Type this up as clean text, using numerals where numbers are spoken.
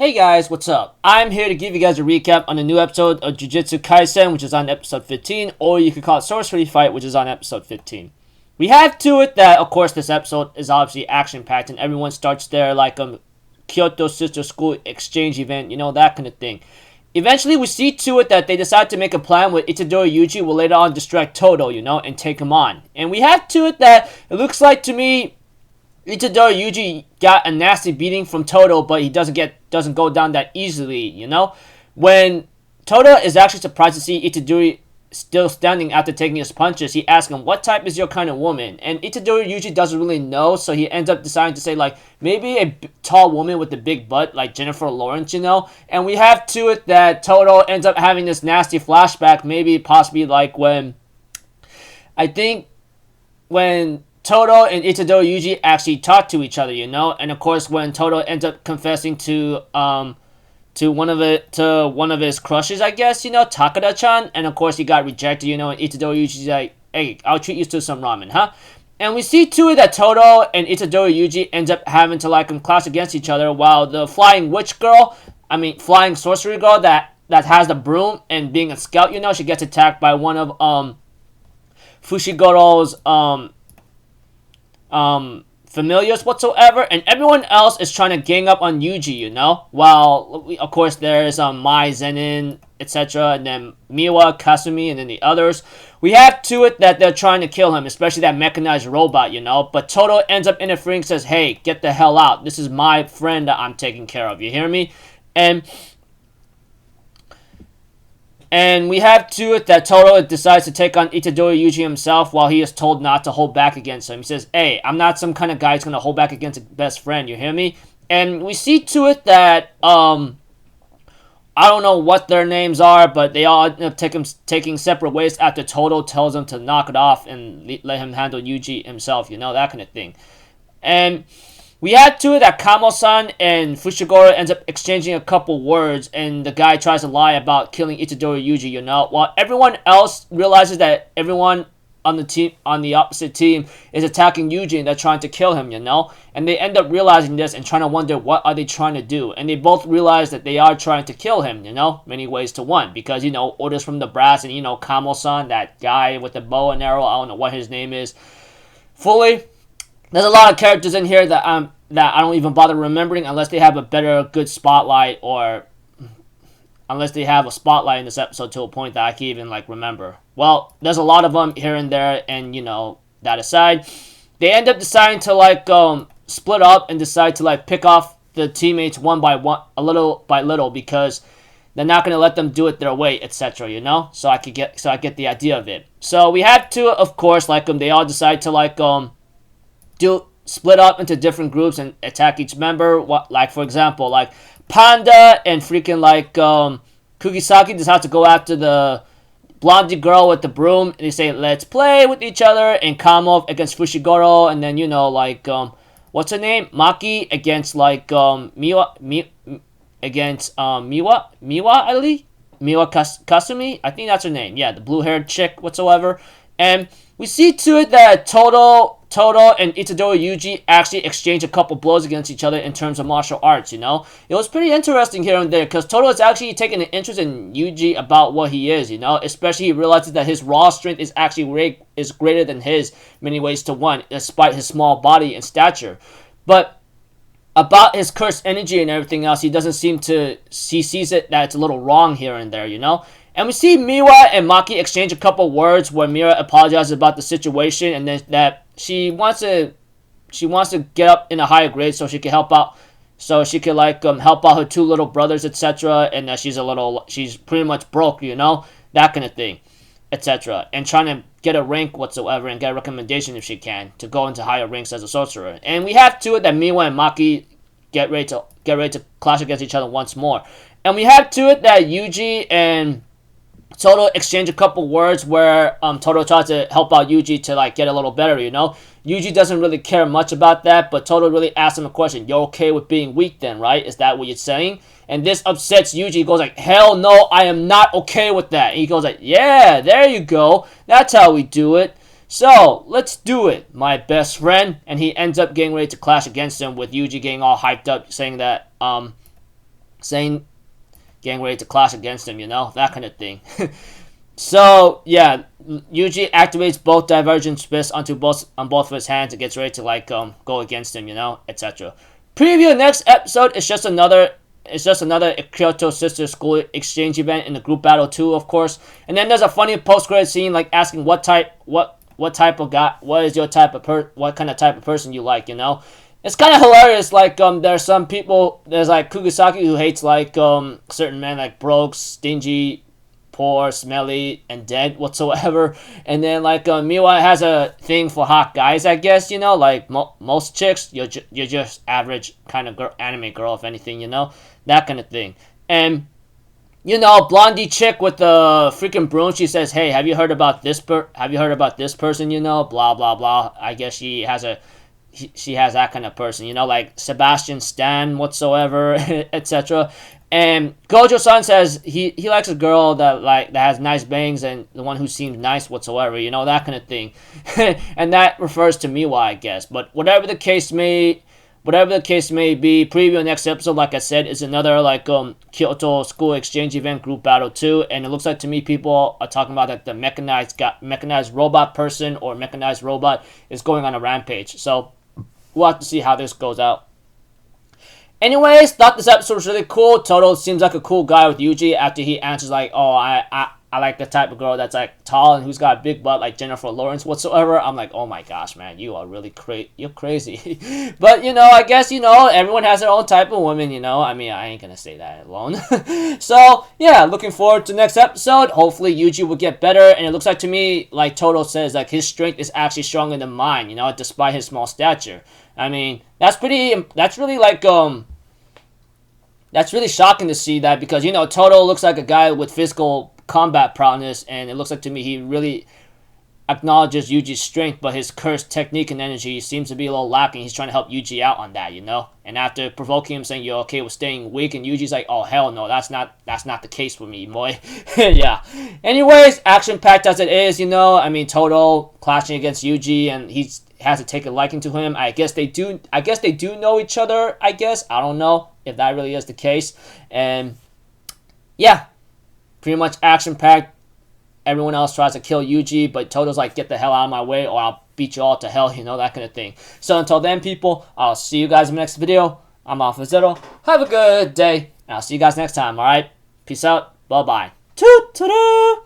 Hey guys, what's up? I'm here to give you guys a recap on a new episode of Jujutsu Kaisen, which is on episode 15, or you could call it Sorcery Fight, which is on episode 15. We have to it that, of course, this episode is obviously action-packed, and everyone starts their, Kyoto Sister School exchange event, that kind of thing. Eventually, we see to it that they decide to make a plan with Itadori Yuuji will later on distract Todo, and take him on. And we have to it that it looks like, to me, Itadori Yuuji got a nasty beating from Todo, but he doesn't go down that easily, When Todo is actually surprised to see Itadori still standing after taking his punches, he asks him, what type is your kind of woman? And Itadori Yuuji doesn't really know, so he ends up deciding to say, maybe a tall woman with a big butt, like Jennifer Lawrence, And we have to it that Todo ends up having this nasty flashback, possibly when Todo and Itadori Yuuji actually talk to each other, and of course when Todo ends up confessing to one of his crushes, I guess, Takada-chan, and of course he got rejected, and Itadori Yuuji's like, hey, I'll treat you to some ramen, huh? And we see to it that Todo and Itadori Yuuji ends up having to clash against each other, while the flying sorcery girl that has the broom and being a scout, she gets attacked by one of Fushigoro's familiars whatsoever, and everyone else is trying to gang up on Yuuji, while of course there's Mai, Zenin, etc., and then Miwa, Kasumi, and then the others. We have to it that they're trying to kill him, especially that mechanized robot, but Todo ends up interfering, says, hey, get the hell out, this is my friend that I'm taking care of, you hear me? And we have to it that Todo decides to take on Itadori Yuuji himself while he is told not to hold back against him. He says, hey, I'm not some kind of guy who's going to hold back against a best friend, you hear me? And we see to it that, I don't know what their names are, but they all end up taking separate ways after Todo tells them to knock it off and let him handle Yuuji himself, that kind of thing. And we had to it that Kamo-san and Fushiguro ends up exchanging a couple words, and the guy tries to lie about killing Itadori Yuuji, while everyone else realizes that everyone on the opposite team is attacking Yuuji and they're trying to kill him, and they end up realizing this and trying to wonder what are they trying to do, and they both realize that they are trying to kill him, many ways to one, because, orders from the brass, and, Kamo-san, that guy with the bow and arrow, I don't know what his name is, there's a lot of characters in here that I don't even bother remembering unless they have a good spotlight, or unless they have a spotlight in this episode to a point that I can even remember. Well, there's a lot of them here and there, and that aside, they end up deciding to split up and decide to pick off the teammates one by one, little by little, because they're not gonna let them do it their way, etc. So I get the idea of it. So we have to, of course, they all decide to split up into different groups and attack each member. For example, Panda and freaking Kugisaki decide to go after the blondie girl with the broom, and they say, let's play with each other, and Kamo against Fushiguro, and then what's her name, Maki against Miwa against Miwa Ali, Miwa Kasumi, I think that's her name, yeah, the blue-haired chick whatsoever. And we see to it that Todo and Itadori Yuuji actually exchange a couple blows against each other in terms of martial arts, It was pretty interesting here and there, because Todo is actually taking an interest in Yuuji about what he is, Especially he realizes that his raw strength is actually is greater than his, many ways to one, despite his small body and stature. But about his cursed energy and everything else, he sees it that it's a little wrong here and there, And we see Miwa and Maki exchange a couple words where Mira apologizes about the situation, and then that she wants to get up in a higher grade so she can help out, help out her two little brothers, etc. And that she's pretty much broke, that kind of thing, etc. And trying to get a rank whatsoever and get a recommendation if she can to go into higher ranks as a sorcerer. And we have to it that Miwa and Maki get ready to clash against each other once more. And we have to it that Yuuji and Todo exchange a couple words where Todo tries to help out Yuuji to get a little better, Yuuji doesn't really care much about that, but Todo really asks him a question. You're okay with being weak then, right? Is that what you're saying? And this upsets Yuuji. He goes hell no, I am not okay with that. And he goes yeah, there you go. That's how we do it. So, let's do it, my best friend. And he ends up getting ready to clash against him with Yuuji getting all hyped up, saying that, saying, getting ready to clash against him, you know, that kind of thing. So yeah, Yuuji activates both divergent fists on both of his hands and gets ready to like go against him, you know, etc. Preview next episode is just another Kyoto Sister School exchange event in the group battle 2, of course. And then there's a funny post-credit scene like asking what kind of type of person you like, you know. It's kind of hilarious. Like there's some people, there's like Kugisaki who hates like certain men like broke, stingy, poor, smelly, and dead whatsoever. And then like Miwa has a thing for hot guys, I guess, you know, like most chicks, you're just average kind of anime girl, if anything, you know, that kind of thing. And you know, blondie chick with the freaking broom, she says, "Hey, have you heard about this person, you know, blah blah blah." I guess she has that kind of person, you know, like Sebastian Stan whatsoever, etc. And Gojo-san says he likes a girl that has nice bangs and the one who seems nice whatsoever, you know, that kind of thing. And that refers to Miwa, I guess. But whatever the case may be, preview next episode, like I said, is another like Kyoto School Exchange Event Group Battle 2, and it looks like to me people are talking about that the mechanized robot person or mechanized robot is going on a rampage. So we'll have to see how this goes out. Anyways, thought this episode was really cool. Toto seems like a cool guy with Yuuji after he answers like, "Oh, I like the type of girl that's like tall and who's got a big butt like Jennifer Lawrence whatsoever." I'm like, oh my gosh, man, you are really you're crazy. But you know, I guess, you know, everyone has their own type of woman, you know. I mean, I ain't gonna say that alone. So yeah, looking forward to next episode. Hopefully Yuuji will get better, and it looks like to me, like Toto says, like his strength is actually stronger than mine, you know, despite his small stature. I mean, that's really shocking to see that, because, you know, Toto looks like a guy with physical combat prowess, and it looks like to me he really acknowledges Yuji's strength, but his cursed technique and energy seems to be a little lacking. He's trying to help Yuuji out on that, you know? And after provoking him, saying you're okay with staying weak, and Yuji's like, oh hell no, that's not the case for me, boy. Yeah. Anyways, action-packed as it is, you know, I mean, Toto clashing against Yuuji, and he's has to take a liking to him. I guess they do know each other, I guess. I don't know if that really is the case. And yeah, pretty much action-packed. Everyone else tries to kill Yuuji, but Toto's like, get the hell out of my way or I'll beat you all to hell, you know, that kind of thing. So until then, people, I'll see you guys in the next video. I'm Alpha Zero. Have a good day, and I'll see you guys next time, alright? Peace out. Bye-bye. Toot-toot-toot.